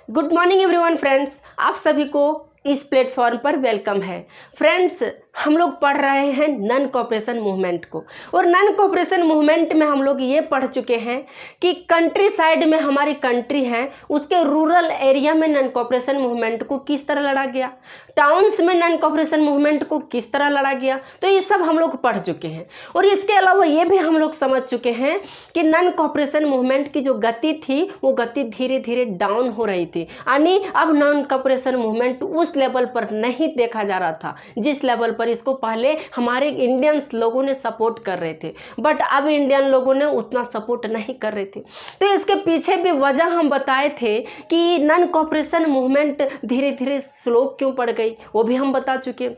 Good morning everyone friends, आप सभी को इस प्लेटफॉर्म पर वेलकम है। फ्रेंड्स, हम लोग पढ़ रहे हैं नॉन कोऑपरेशन मूवमेंट को, और नॉन कोऑपरेशन मूवमेंट में हम लोग ये पढ़ चुके हैं कि कंट्री साइड में हमारी कंट्री है, उसके रूरल एरिया में नॉन कोऑपरेशन मूवमेंट को किस तरह लड़ा गया, टाउन्स में नॉन कोऑपरेशन मूवमेंट को किस तरह लड़ा गया। तो ये सब हम लोग पढ़ चुके हैं। और इसके अलावा ये भी हम लोग समझ चुके हैं कि नॉन कोऑपरेशन मूवमेंट की जो गति थी वो गति धीरे धीरे डाउन हो रही थी, यानी अब नॉन कोऑपरेशन मूवमेंट उस लेवल पर नहीं देखा जा रहा था जिस लेवल पर इसको पहले हमारे इंडियंस लोगों ने सपोर्ट कर रहे थे, बट अब इंडियन लोगों ने उतना सपोर्ट नहीं कर रहे थे। तो इसके पीछे भी वजह हम बताए थे कि नॉन कोऑपरेशन मूवमेंट धीरे धीरे स्लो क्यों पड़ गई, वो भी हम बता चुके।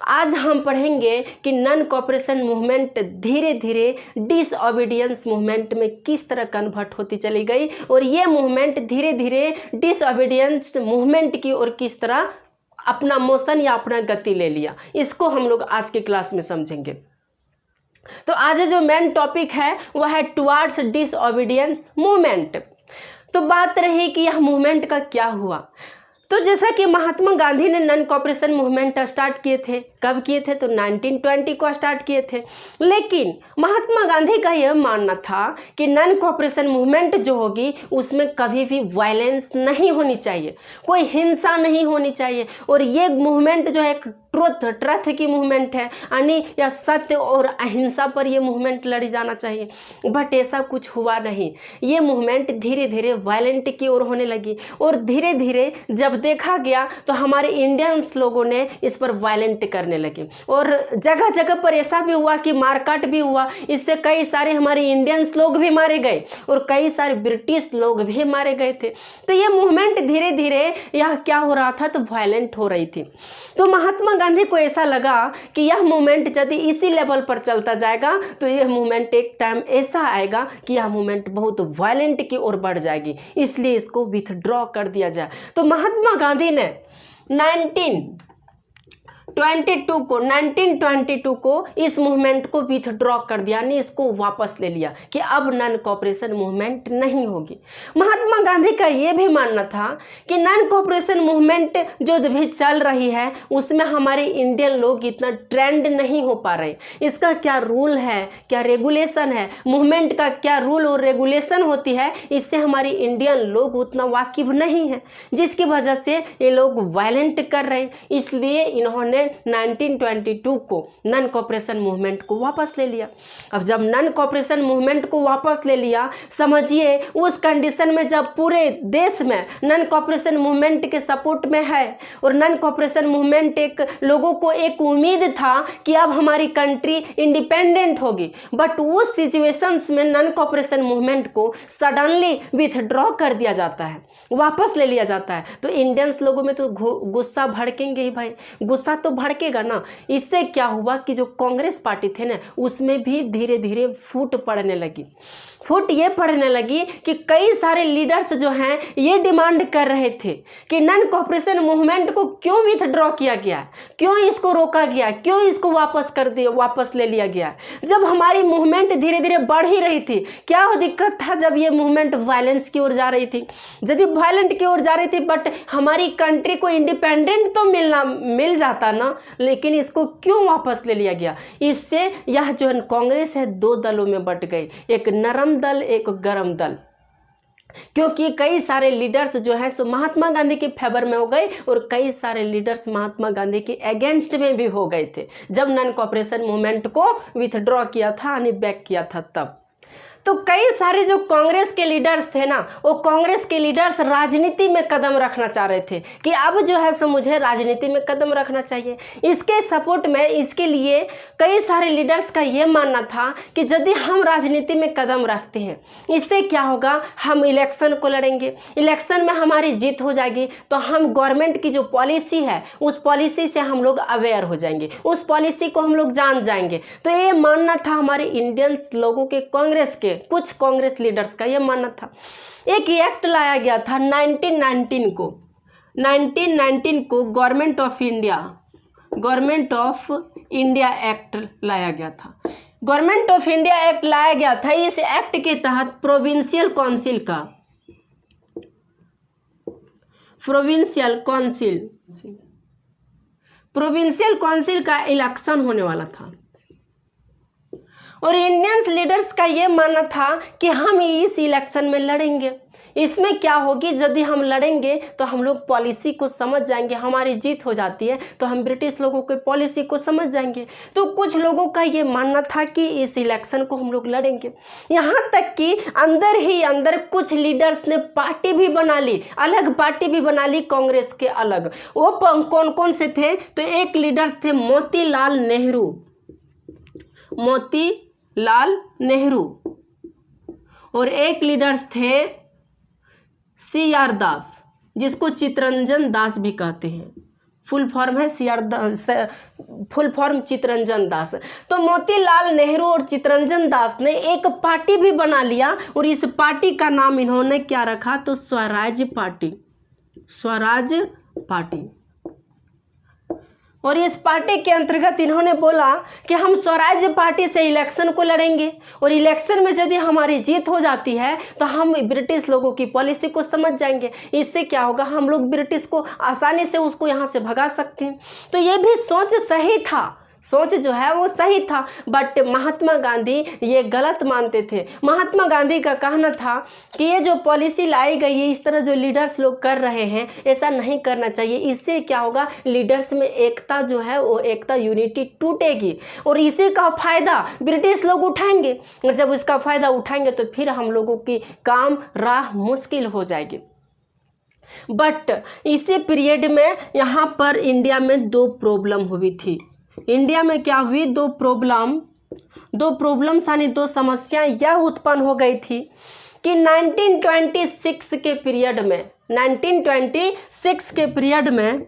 आज हम पढ़ेंगे कि नॉन कोऑपरेशन मूवमेंट धीरे धीरे डिसओबीडियंस मूवमेंट में किस तरह कन्वर्ट होती चली गई, और ये मूवमेंट धीरे धीरे डिसओबीडियंस मूवमेंट की ओर किस तरह अपना मोशन या अपना गति ले लिया। इसको हम लोग आज की क्लास में समझेंगे। तो आज जो मेन टॉपिक है वह है टुवर्ड्स डिसओबीडियंस मूवमेंट। तो बात रही कि यह मूवमेंट का क्या हुआ। तो जैसा कि महात्मा गांधी ने नॉन कोऑपरेशन मूवमेंट स्टार्ट किए थे, कब किए थे, तो 1920 को स्टार्ट किए थे। लेकिन महात्मा गांधी का यह मानना था कि नॉन कोऑपरेशन मूवमेंट जो होगी उसमें कभी भी वायलेंस नहीं होनी चाहिए, कोई हिंसा नहीं होनी चाहिए, और ये मूवमेंट जो है ट्रथ की मूवमेंट है, यानी या सत्य और अहिंसा पर यह मूवमेंट लड़ी जाना चाहिए। बट ऐसा कुछ हुआ नहीं, ये मूवमेंट धीरे धीरे वायलेंट की ओर होने लगी, और धीरे धीरे जब देखा गया तो हमारे इंडियंस लोगों ने इस पर वायलेंट करने लगे, और जगह जगह पर ऐसा भी हुआ कि मारकाट भी हुआ। इससे कई सारे हमारे इंडियंस लोग भी मारे गए और कई सारे ब्रिटिश लोग भी मारे गए थे। तो ये मूवमेंट धीरे धीरे यह क्या हो रहा था, तो वायलेंट हो रही थी। तो महात्मा गांधी को ऐसा लगा कि यह मूवमेंट यदि इसी लेवल पर चलता जाएगा तो यह मूवमेंट एक टाइम ऐसा आएगा कि यह मूवमेंट बहुत वायलेंट की ओर बढ़ जाएगी, इसलिए इसको विथड्रॉ कर दिया जाए। तो महात्मा गांधी ने 1922 को इस मूवमेंट को विथड्रॉ कर दिया, यानी इसको वापस ले लिया कि अब नॉन कोऑपरेशन मूवमेंट नहीं होगी। महात्मा गांधी का ये भी मानना था कि नॉन कोऑपरेशन मूवमेंट जो भी चल रही है उसमें हमारे इंडियन लोग इतना ट्रेंड नहीं हो पा रहे, इसका क्या रूल है, क्या रेगुलेशन है, मूवमेंट का क्या रूल और रेगुलेशन होती है, इससे हमारे इंडियन लोग उतना वाकिफ नहीं है, जिसकी वजह से ये लोग वायलेंट कर रहे हैं। इसलिए इन्होंने 1922 को नॉन कोऑपरेशन मूवमेंट को वापस ले लिया। अब जब नॉन कोऑपरेशन मूवमेंट को वापस ले लिया, समझिए उस कंडीशन में जब पूरे देश में नॉन कोऑपरेशन मूवमेंट के सपोर्ट में है, और नॉन कोऑपरेशन मूवमेंट एक लोगों को एक उम्मीद था कि अब हमारी कंट्री इंडिपेंडेंट होगी, बट उस सिचुएशंस में नॉन कोऑपरेशन मूवमेंट को सडनली विथड्रॉ कर दिया जाता है, वापस ले लिया जाता है। तो इंडियंस लोगों में तो गुस्सा भड़केंगे ही भाई, गुस्सा तो भड़केगा ना। इससे क्या हुआ कि जो कांग्रेस पार्टी थे ना उसमें भी धीरे धीरे फूट पड़ने लगी। फूट ये पड़ने लगी कि कई सारे लीडर्स जो हैं ये डिमांड कर रहे थे कि नॉन कोऑपरेशन मूवमेंट को क्यों विथड्रॉ किया गया, क्यों इसको रोका गया, क्यों इसको वापस ले लिया गया। जब हमारी मूवमेंट धीरे धीरे बढ़ ही रही थी, क्या दिक्कत था जब ये मूवमेंट वायलेंस की ओर जा रही थी, यदि वायलेंट की ओर जा रही थी, बट हमारी कंट्री को इंडिपेंडेंट तो मिल जाता ना, लेकिन इसको क्यों वापस ले लिया गया। इससे यह जो कांग्रेस है दो दलों में बट गई, एक नरम दल एक गरम दल, क्योंकि कई सारे लीडर्स जो है सो महात्मा गांधी के फेवर में हो गए और कई सारे लीडर्स महात्मा गांधी के अगेंस्ट में भी हो गए थे जब नॉन कोऑपरेशन मूवमेंट को विथड्रॉ किया था, यानी बैक किया था तब। तो कई सारे जो कांग्रेस के लीडर्स थे ना, वो कांग्रेस के लीडर्स राजनीति में कदम रखना चाह रहे थे कि अब जो है सो मुझे राजनीति में कदम रखना चाहिए। इसके सपोर्ट में, इसके लिए कई सारे लीडर्स का ये मानना था कि यदि हम राजनीति में कदम रखते हैं इससे क्या होगा, हम इलेक्शन को लड़ेंगे, इलेक्शन में हमारी जीत हो जाएगी, तो हम गवर्नमेंट की जो पॉलिसी है उस पॉलिसी से हम लोग अवेयर हो जाएंगे, उस पॉलिसी को हम लोग जान जाएंगे। तो ये मानना था हमारे इंडियंस लोगों के, कांग्रेस के कुछ कांग्रेस लीडर्स का यह मानना था। एक एक्ट लाया गया था 1919 को गवर्नमेंट ऑफ इंडिया एक्ट लाया गया था। गवर्नमेंट ऑफ इंडिया एक्ट लाया गया था। इस एक्ट के तहत प्रोविंशियल काउंसिल का प्रोविंशियल काउंसिल का इलेक्शन होने वाला था और इंडियंस लीडर्स का ये मानना था कि हम इस इलेक्शन में लड़ेंगे। इसमें क्या होगी, यदि हम लड़ेंगे तो हम लोग पॉलिसी को समझ जाएंगे, हमारी जीत हो जाती है तो हम ब्रिटिश लोगों के पॉलिसी को समझ जाएंगे। तो कुछ लोगों का ये मानना था कि इस इलेक्शन को हम लोग लड़ेंगे। यहाँ तक कि अंदर ही अंदर कुछ लीडर्स ने पार्टी भी बना ली, अलग पार्टी भी बना ली कांग्रेस के अलग। वो कौन कौन से थे, तो एक लीडर्स थे मोतीलाल नेहरू और एक लीडर्स थे CR दास, जिसको चितरंजन दास भी कहते हैं। फुल फॉर्म है फुल फॉर्म चितरंजन दास। तो मोतीलाल नेहरू और चितरंजन दास ने एक पार्टी भी बना लिया और इस पार्टी का नाम इन्होंने क्या रखा, तो स्वराज पार्टी। और इस पार्टी के अंतर्गत इन्होंने बोला कि हम स्वराज पार्टी से इलेक्शन को लड़ेंगे और इलेक्शन में यदि हमारी जीत हो जाती है तो हम ब्रिटिश लोगों की पॉलिसी को समझ जाएंगे। इससे क्या होगा, हम लोग ब्रिटिश को आसानी से उसको यहाँ से भगा सकते हैं। तो ये भी सोच सही था, सोच जो है वो सही था, बट महात्मा गांधी ये गलत मानते थे। महात्मा गांधी का कहना था कि ये जो पॉलिसी लाई गई है, इस तरह जो लीडर्स लोग कर रहे हैं, ऐसा नहीं करना चाहिए। इससे क्या होगा, लीडर्स में एकता जो है वो एकता यूनिटी टूटेगी और इसी का फ़ायदा ब्रिटिश लोग उठाएंगे और जब इसका फ़ायदा उठाएंगे तो फिर हम लोगों की काम राह मुश्किल हो जाएगी। बट इसी पीरियड में यहाँ पर इंडिया में दो प्रॉब्लम हुई थी। इंडिया में क्या हुई, दो प्रॉब्लम्स यानी दो समस्याएं यह उत्पन्न हो गई थी कि 1926 के पीरियड में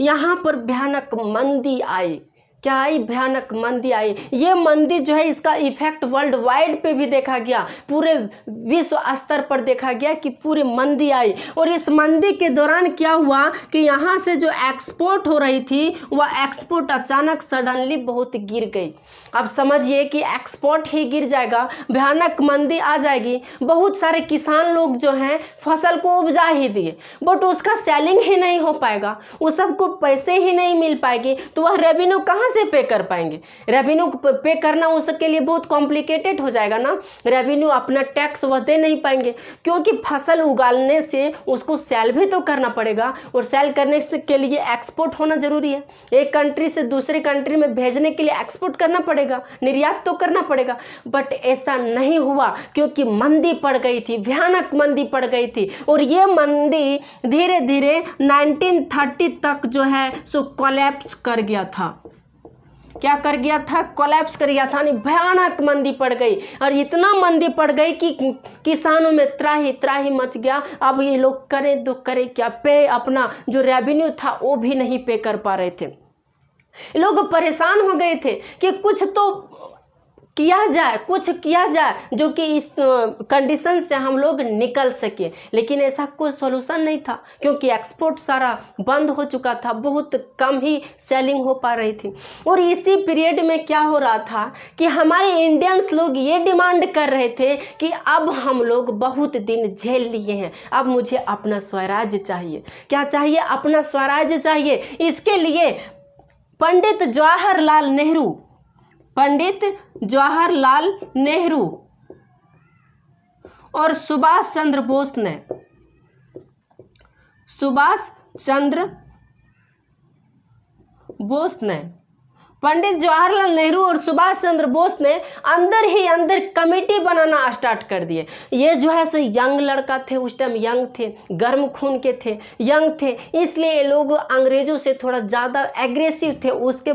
यहाँ पर भयानक मंदी आई। क्या आई, भयानक मंदी आई। ये मंदी जो है इसका इफेक्ट वर्ल्ड वाइड पे भी देखा गया, पूरे विश्व स्तर पर देखा गया कि पूरी मंदी आई। और इस मंदी के दौरान क्या हुआ कि यहाँ से जो एक्सपोर्ट हो रही थी वह एक्सपोर्ट अचानक सडनली बहुत गिर गई। अब समझिए कि एक्सपोर्ट ही गिर जाएगा, भयानक मंदी आ जाएगी। बहुत सारे किसान लोग जो हैं फसल को उपजा ही दिए बट उसका सेलिंग ही नहीं हो पाएगा, उस सबको पैसे ही नहीं मिल पाएगी, तो वह रेवेन्यू कहाँ से पे कर पाएंगे। रेवेन्यू पे करना उसके लिए बहुत कॉम्प्लिकेटेड हो जाएगा ना। रेवेन्यू अपना टैक्स वह दे नहीं पाएंगे क्योंकि फसल उगाने से उसको सेल भी तो करना पड़ेगा और सेल करने के लिए एक्सपोर्ट होना जरूरी है। एक कंट्री से दूसरे कंट्री में भेजने के लिए एक्सपोर्ट करना पड़ेगा, निर्यात तो करना पड़ेगा। बट ऐसा नहीं हुआ क्योंकि मंदी पड़ गई थी, भयानक मंदी पड़ गई थी और ये मंदी धीरे धीरे 1930 तक जो है सो कोलैप्स कर गया था। क्या कर गया था, कोलैप्स कर गया था, भयानक मंदी पड़ गई और इतना मंदी पड़ गई कि किसानों में त्राही मच गया। अब ये लोग करें तो करें क्या, पे अपना जो रेवेन्यू था वो भी नहीं पे कर पा रहे थे। लोग परेशान हो गए थे कि कुछ तो किया जाए जो कि इस कंडीशन से हम लोग निकल सके, लेकिन ऐसा कोई सॉल्यूशन नहीं था क्योंकि एक्सपोर्ट सारा बंद हो चुका था, बहुत कम ही सेलिंग हो पा रही थी। और इसी पीरियड में क्या हो रहा था कि हमारे इंडियंस लोग ये डिमांड कर रहे थे कि अब हम लोग बहुत दिन झेल लिए हैं, अब मुझे अपना स्वराज्य चाहिए। क्या चाहिए, अपना स्वराज्य चाहिए। इसके लिए पंडित जवाहरलाल नेहरू और सुभाष चंद्र बोस ने पंडित जवाहरलाल नेहरू और सुभाष चंद्र बोस ने अंदर ही अंदर कमेटी बनाना स्टार्ट कर दिए। ये जो है सो यंग लड़का थे, उस टाइम यंग थे, गर्म खून के थे, यंग थे, इसलिए ये लोग अंग्रेजों से थोड़ा ज़्यादा एग्रेसिव थे, उसके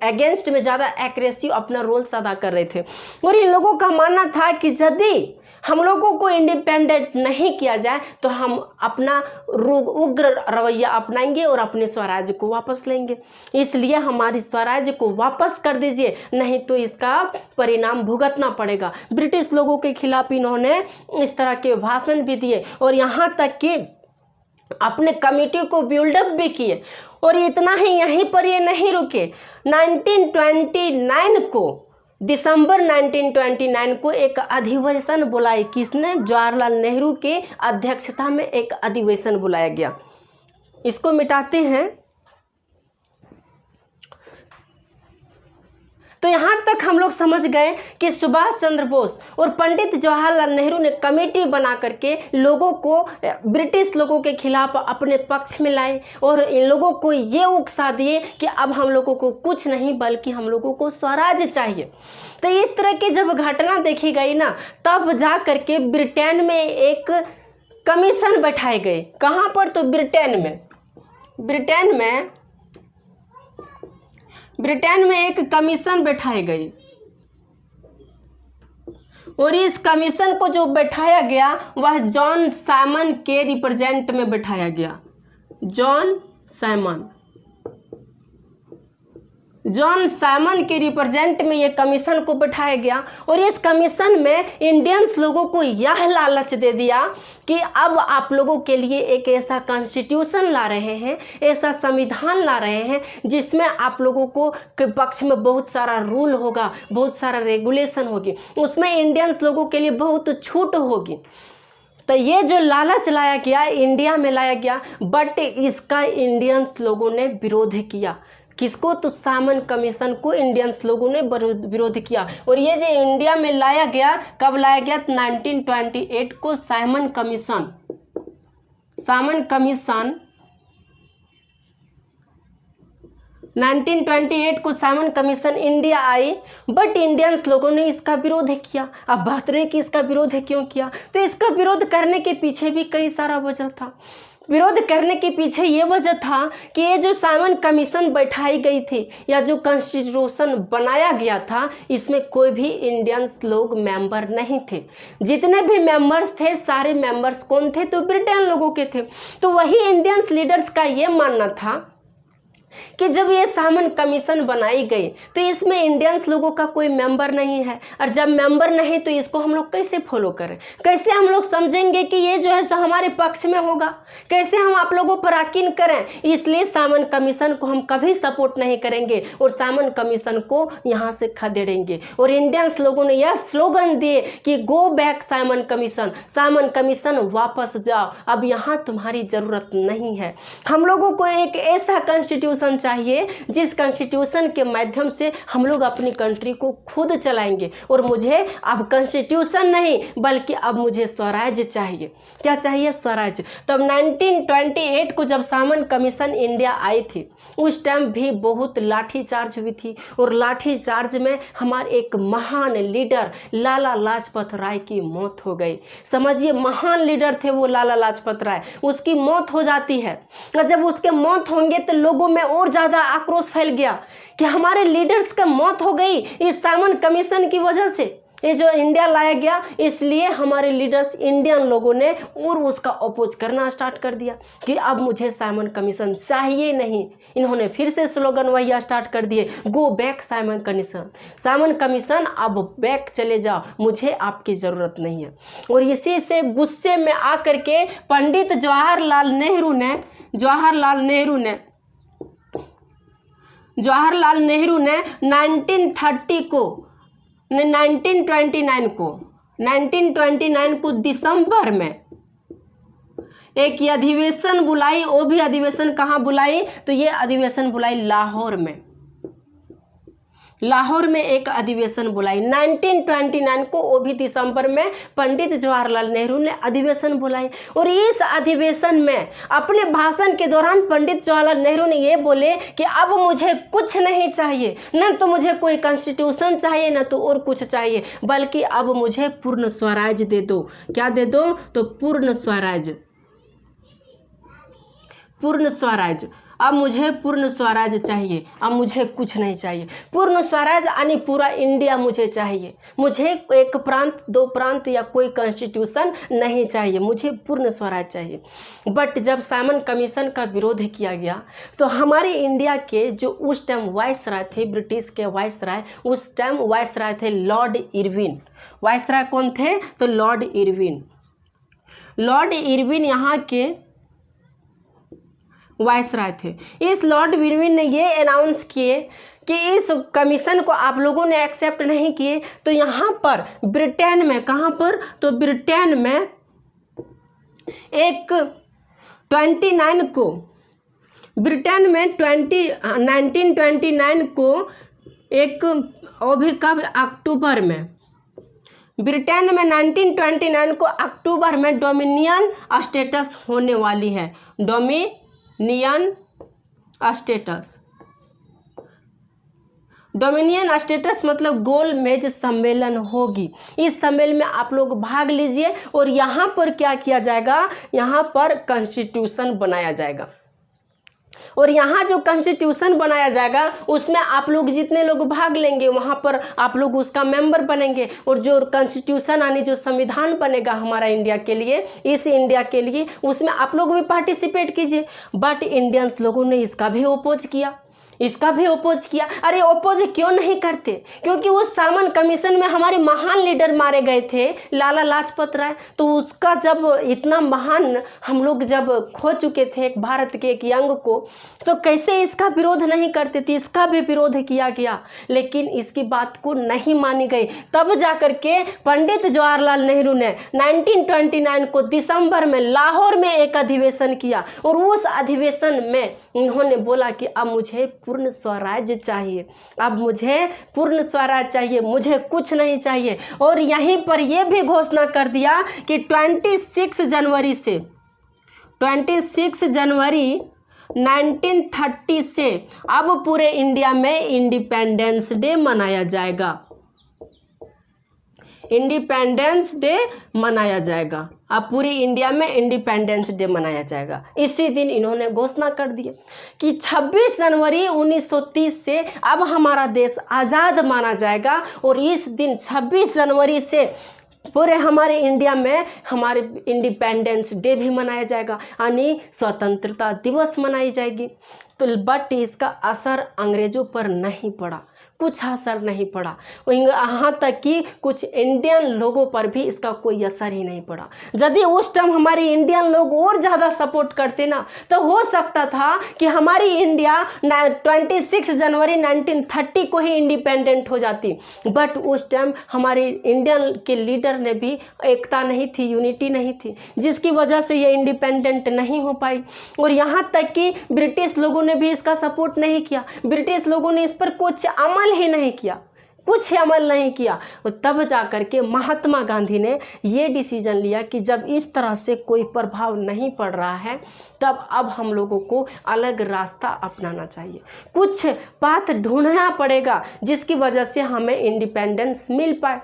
अगेंस्ट में ज़्यादा एग्रेसिव अपना रोल्स अदा कर रहे थे। और इन लोगों का मानना था कि यदि हम लोगों को इंडिपेंडेंट नहीं किया जाए तो हम अपना उग्र रवैया अपनाएंगे और अपने स्वराज्य को वापस लेंगे। इसलिए हमारी स्वराज्य को वापस कर दीजिए, नहीं तो इसका परिणाम भुगतना पड़ेगा। ब्रिटिश लोगों के खिलाफ इन्होंने इस तरह के भाषण भी दिए और यहाँ तक कि अपने कमेटी को बिल्डअप भी किए। और इतना ही यहीं पर ये नहीं रुके, 1929 को दिसंबर 1929 को एक अधिवेशन बुलाई। किसने? जवाहरलाल नेहरू के अध्यक्षता में एक अधिवेशन बुलाया गया। इसको मिटाते हैं। तो यहाँ तक हम लोग समझ गए कि सुभाष चंद्र बोस और पंडित जवाहरलाल नेहरू ने कमेटी बना करके लोगों को, ब्रिटिश लोगों के खिलाफ अपने पक्ष में लाए और इन लोगों को ये उकसा दिए कि अब हम लोगों को कुछ नहीं बल्कि हम लोगों को स्वराज चाहिए। तो इस तरह की जब घटना देखी गई ना, तब जा करके ब्रिटेन में एक कमीशन बैठाए गए। कहाँ पर? तो ब्रिटेन में एक कमीशन बैठाई गई और इस कमीशन को जो बैठाया गया वह जॉन साइमन के रिप्रेजेंट में बैठाया गया। जॉन साइमन के रिप्रेजेंट में ये कमीशन को बैठाया गया और इस कमीशन में इंडियंस लोगों को यह लालच दे दिया कि अब आप लोगों के लिए एक ऐसा कॉन्स्टिट्यूशन ला रहे हैं, ऐसा संविधान ला रहे हैं जिसमें आप लोगों को के पक्ष में बहुत सारा रूल होगा, बहुत सारा रेगुलेशन होगी, उसमें इंडियंस लोगों के लिए बहुत छूट होगी। तो ये जो लालच लाया गया, इंडिया में लाया गया, बट इसका इंडियंस लोगों ने विरोध किया। किसको? तो साइमन कमीशन को इंडियंस लोगों ने विरोध किया। और ये जो इंडिया में लाया गया, कब लाया गया? 1928 को साइमन कमीशन 1928 को Simon commission India I, but Indians लोगों ने इसका विरोध किया। अब बात रही कि इसका विरोध क्यों किया, तो इसका विरोध करने के पीछे भी कई सारा वजह था। विरोध करने के पीछे ये वजह था कि ये जो साइमन कमीशन बैठाई गई थी या जो कॉन्स्टिट्यूशन बनाया गया था, इसमें कोई भी इंडियंस लोग मेंबर नहीं थे। जितने भी मेंबर्स थे, सारे मेंबर्स कौन थे? तो ब्रिटेन लोगों के थे। तो वही इंडियंस लीडर्स का ये मानना था कि जब ये साइमन कमीशन बनाई गई तो इसमें इंडियंस लोगों का कोई मेंबर नहीं है, और जब मेंबर नहीं तो इसको हम लोग कैसे फॉलो करें? कैसे हम लोग समझेंगे कि ये जो है सो हमारे पक्ष में होगा? कैसे हम आप लोगों पर यकीन करें? इसलिए साइमन कमीशन को हम कभी सपोर्ट नहीं करेंगे और साइमन कमीशन को यहाँ से खदेड़ेंगे। और इंडियंस लोगों ने यह स्लोगन दिए कि गो बैक साइमन कमीशन वापस जाओ, अब यहाँ तुम्हारी ज़रूरत नहीं है। हम लोगों को एक ऐसा कॉन्स्टिट्यूशन चाहिए जिस कॉन्स्टिट्यूशन के माध्यम से हम लोग अपनी कंट्री को खुद चलाएंगे। और मुझे अब कॉन्स्टिट्यूशन नहीं बल्कि अब मुझे स्वराज चाहिए। क्या चाहिए? स्वराज। तब 1928 को जब साइमन कमीशन इंडिया आई थी, उस टाइम भी बहुत लाठीचार्ज हुई थी और लाठीचार्ज में हमारे एक महान लीडर लाला लाजपत राय की मौत हो गई। समझिए, महान लीडर थे वो लाला लाजपत राय, उसकी मौत हो जाती है। और जब उसके मौत होंगे तो लोगों में और ज़्यादा आक्रोश फैल गया कि हमारे लीडर्स का मौत हो गई इस साइमन कमीशन की वजह से। ये जो इंडिया लाया गया, इसलिए हमारे लीडर्स इंडियन लोगों ने और उसका अपोज करना स्टार्ट कर दिया कि अब मुझे साइमन कमीशन चाहिए नहीं। इन्होंने फिर से स्लोगन वही स्टार्ट कर दिए, गो बैक साइमन कमीशन, अब बैक चले जाओ, मुझे आपकी ज़रूरत नहीं है। और इसी से गुस्से में आकर के पंडित जवाहरलाल नेहरू ने 1929 को दिसंबर में एक अधिवेशन बुलाई। वो भी अधिवेशन कहाँ बुलाई? तो ये अधिवेशन बुलाई लाहौर में एक अधिवेशन बुलाई 1929 को। वो भी दिसंबर में पंडित जवाहरलाल नेहरू ने अधिवेशन बुलाई। और इस अधिवेशन में अपने भाषण के दौरान पंडित जवाहरलाल नेहरू ने ये बोले कि अब मुझे कुछ नहीं चाहिए, न तो मुझे कोई कॉन्स्टिट्यूशन चाहिए न तो और कुछ चाहिए, बल्कि अब मुझे पूर्ण स्वराज दे दो। क्या दे दो? तो पूर्ण स्वराज। अब मुझे पूर्ण स्वराज चाहिए, अब मुझे कुछ नहीं चाहिए। पूर्ण स्वराज यानी पूरा इंडिया मुझे चाहिए। मुझे एक प्रांत, दो प्रांत या कोई कॉन्स्टिट्यूशन नहीं चाहिए, मुझे पूर्ण स्वराज चाहिए। बट जब साइमन कमीशन का विरोध किया गया तो हमारे इंडिया के जो उस टाइम वाइसराय थे, ब्रिटिश के वाइसराय, उस टाइम वाइसराय थे लॉर्ड इरविन। वाइसराय कौन थे? तो लॉर्ड इरविन यहाँ के वाइसराय थे। इस लॉर्ड इरविन ने ये अनाउंस किए कि इस कमीशन को आप लोगों ने एक्सेप्ट नहीं किए, तो यहाँ पर ब्रिटेन में, कहाँ पर, तो ब्रिटेन में एक 1929 को, ब्रिटेन में 1929 को एक, और भी कब, अक्टूबर में, ब्रिटेन में 1929 को अक्टूबर में डोमिनियन स्टेटस होने वाली है। डोमिनियन स्टेटस, डोमिनियन स्टेटस मतलब गोल मेज सम्मेलन होगी। इस सम्मेलन में आप लोग भाग लीजिए और यहाँ पर क्या किया जाएगा, यहाँ पर कॉन्स्टिट्यूशन बनाया जाएगा। और यहाँ जो कॉन्स्टिट्यूशन बनाया जाएगा उसमें आप लोग जितने लोग भाग लेंगे वहाँ पर आप लोग उसका मेंबर बनेंगे। और जो कॉन्स्टिट्यूशन यानी जो संविधान बनेगा हमारा इंडिया के लिए, इस इंडिया के लिए, उसमें आप लोग भी पार्टिसिपेट कीजिए। बट इंडियंस लोगों ने इसका भी ओपोज किया, इसका भी ओपोज किया। अरे ओपोज क्यों नहीं करते? क्योंकि उस सामन कमीशन में हमारे महान लीडर मारे गए थे, लाला लाजपत राय। तो उसका जब इतना महान हम लोग जब खो चुके थे एक भारत के एक यंग को, तो कैसे इसका विरोध नहीं करते थे? इसका भी विरोध किया गया, लेकिन इसकी बात को नहीं मानी गई। तब जाकर के पंडित जवाहरलाल नेहरू ने 1929 को दिसंबर में लाहौर में एक अधिवेशन किया और उस अधिवेशन में इन्होंने बोला कि अब मुझे पूर्ण स्वराज्य चाहिए, अब मुझे पूर्ण स्वराज्य चाहिए, मुझे कुछ नहीं चाहिए। और यहीं पर यह भी घोषणा कर दिया कि 26 जनवरी से 26 जनवरी 1930 से अब पूरे इंडिया में इंडिपेंडेंस डे मनाया जाएगा, इंडिपेंडेंस डे मनाया जाएगा। अब पूरी इंडिया में इंडिपेंडेंस डे मनाया जाएगा। इसी दिन इन्होंने घोषणा कर दी कि 26 जनवरी 1930 से अब हमारा देश आज़ाद माना जाएगा। और इस दिन 26 जनवरी से पूरे हमारे इंडिया में हमारे इंडिपेंडेंस डे भी मनाया जाएगा, यानी स्वतंत्रता दिवस मनाई जाएगी। तो बट इसका असर अंग्रेज़ों पर नहीं पड़ा, कुछ असर नहीं पड़ा। यहाँ तक कि कुछ इंडियन लोगों पर भी इसका कोई असर ही नहीं पड़ा। यदि उस टाइम हमारे इंडियन लोग और ज़्यादा सपोर्ट करते ना, तो हो सकता था कि हमारी इंडिया 26 जनवरी 1930 को ही इंडिपेंडेंट हो जाती। बट उस टाइम हमारे इंडियन के लीडर ने भी एकता नहीं थी, यूनिटी नहीं थी, जिसकी वजह से ये इंडिपेंडेंट नहीं हो पाई। और यहाँ तक कि ब्रिटिश लोगों ने भी इसका सपोर्ट नहीं किया, ब्रिटिश लोगों ने इस पर कुछ अमल ही नहीं किया, कुछ अमल नहीं किया। और तब जाकर के महात्मा गांधी ने ये डिसीजन लिया कि जब इस तरह से कोई प्रभाव नहीं पड़ रहा है, तब अब हम लोगों को अलग रास्ता अपनाना चाहिए, कुछ पाथ ढूंढना पड़ेगा जिसकी वजह से हमें इंडिपेंडेंस मिल पाए।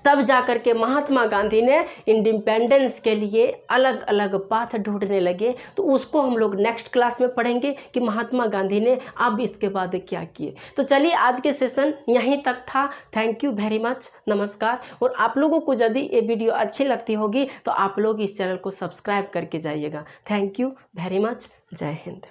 तब जाकर के महात्मा गांधी ने इंडिपेंडेंस के लिए अलग अलग पाथ ढूंढने लगे। तो उसको हम लोग नेक्स्ट क्लास में पढ़ेंगे कि महात्मा गांधी ने अब इसके बाद क्या किए। तो चलिए आज के सेशन यहीं तक था। थैंक यू वेरी मच, नमस्कार। और आप लोगों को यदि ये वीडियो अच्छी लगती होगी तो आप लोग इस चैनल को सब्सक्राइब करके जाइएगा। थैंक यू वेरी मच, जय हिंद।